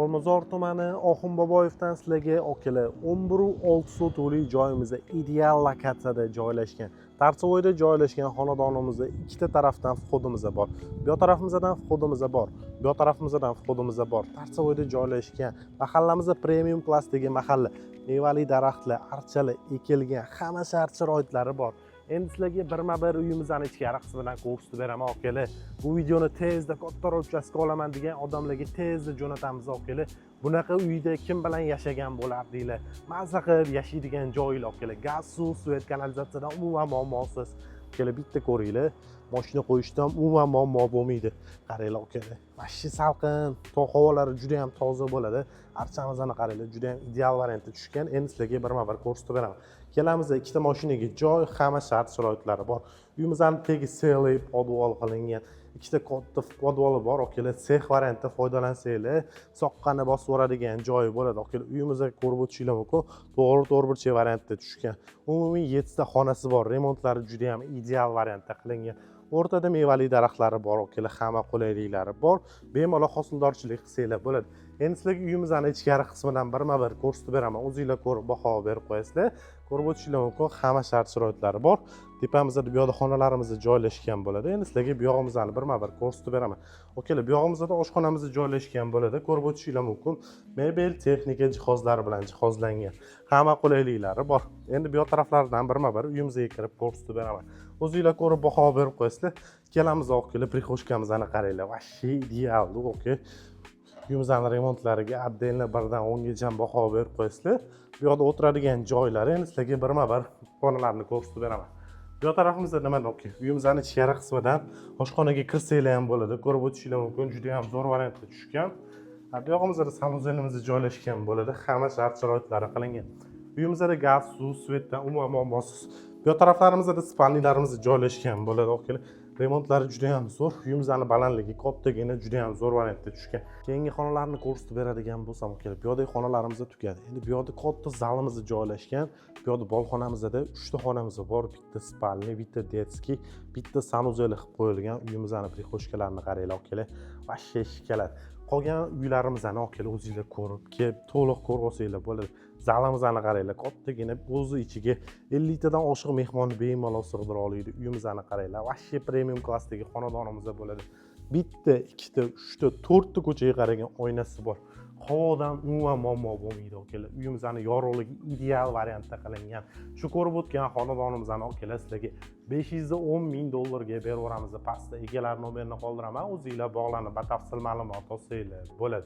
Olmazor tumani Oxunboboyevdan sizlarga okila 11.6 sotuvli joyimizda ideal lokatsiyada joylashgan. Tarsovoyda joylashgan xonadonimizda ikkita tarafdan vходimiz bor. Bu tarafimizdan vходimiz bor. Bu tarafimizdan vходimiz bor. Tarsovoyda joylashgan. Mahallamizda premium klassdagi mahalla. Mevali daraxtlar, archalar ekilgan, hamma shart sharoitlari bor. Endi sizlarga birma-bir uyimizning ichkari qismidan ko'rsatib beraman okila. Bu videoni tezda katta uchastka olaman degan odamlarga tezda jo'natamiz okila. Bunaqa uyda kim bilan yashagan bo'lardinglar? Mazza qilib yashaydigan joylar okila. Gaz, suv, svet, kanalizatsiyadan umuman muammosiz. Okila bitta ko'ringlar. Mashina qo'yishdan umuman muammo bo'lmaydi. Qaranglar okila. Vashshi salqin, tog' havolari juda ham toza bo'ladi. Archamizni qaranglar, juda ham ideal variantda tushgan. Endi sizlarga birma-bir ko'rsatib beraman. Kelamiz, ikkita mashinaga joy, hamma shart sharoitlari bor. Uyimizning tegi selli podvol qilingan. Ikkita katta podvoli bor, okila sex variantda foydalansanglar, soqqani bosib yuboradigan joyi bo'ladi. Okila uyimizga ko'rib o'tishingiz mumkin. To'g'ri burchak variantda tushgan. Umumiy 7 ta xonasi bor. Remontlari juda ham ideal variantda qilingan. O'rtada mevali daraxtlari bor, okila hamma qulayliklari bor. Bemalol hosildorchilik qilsanglar bo'ladi. Endi sizlarga uyimizning ichkari qismidan birma-bir ko'rsatib beraman. O'zingizlar ko'rib baho berib qo'yasizlar. Ko'rib o'tishingiz mumkin, hamma shart sharoitlari bor. Tepamizda bu yoqda xonalarimiz joylashgan bo'ladi. Endi sizlarga bu yog'imizni birma-bir ko'rsatib beraman. Okeylar, bu yog'imizda oshxonamiz joylashgan bo'ladi. Ko'rib o'tishingiz mumkin. Mebel, texnika jihozlari bilan jihozlangan. Hamma qulayliklari bor. Endi bu yoq taraflardan birma-bir uyimizga kirib ko'rsatib beraman. O'zingizlar ko'rib baho berib qo'yasizlar. Kelamiz okeylar, prixoshkamizni qaranglar. Vashshi ideal, okey. Uyimizning remontlariga отдельно 1 dan 10 gacha baho berib qo'yasizlar. Bu yoqda o'tiradigan joylari, endi sizlarga birma-bir xonalarni ko'rsatib beraman. Bu tarafimizda nima okey? Uyimizning ichkari qismidan oshxonaga kirsanglar ham bo'ladi. Ko'rib o'tishingiz mumkin, juda ham zo'r variantda tushgan. Bu yog'imizda sanuzelimiz joylashgan bo'ladi. Hamma shart sharoitlari qilingan. Uyimizda gaz, suv, svetdan umuman muammosiz. Bu taraflarimizda spalnilarimiz joylashgan bo'ladi. Okey. Remontlari juda ham zo'r. Uyimizning balandligi kattagina, juda ham zo'r variantda tushgan. Keyingi xonalarni ko'rsatib beradigan bo'lsam, okey. Bu yoqda xonalarimiz tugadi. Endi bu yoqda katta zalimiz joylashgan. Bu yoqda bolxonamizda 3 ta xonamiz bor. Bitta spalni, bitta detskiy, bitta sanuzel qilib qo'yilgan. Uyimizning prixoshkalarini qaranglar, okey. Vashshi shikalar. Qolgan uylarimizni okeylar o'zingizlar ko'rib, kelib to'liq ko'rib olsanglar bo'ladi. Zalimizni qaranglar, kattagina, o'zi ichiga 50 tadan oshiq mehmonni bemalol sig'dira oladi. Uyimizni qaranglar, vashshi premium klassdagi xonadonimiz bo'ladi. Bitta, ikkita, 3 ta, 4 ta ko'chaga qaragan oynasi bor. Havodan umuman muammo bo'lmaydi okeylar. Uyimizning yorug'ligi ideal variantda qilingan. Shu ko'rib o'tgan xonadonimizni okeylar sizlarga 510 ming dollarga berib yuboramiz. Pastda egalar nomerini qoldiraman. O'zingizlar bog'lanib batafsil ma'lumot olsanglar bo'ladi.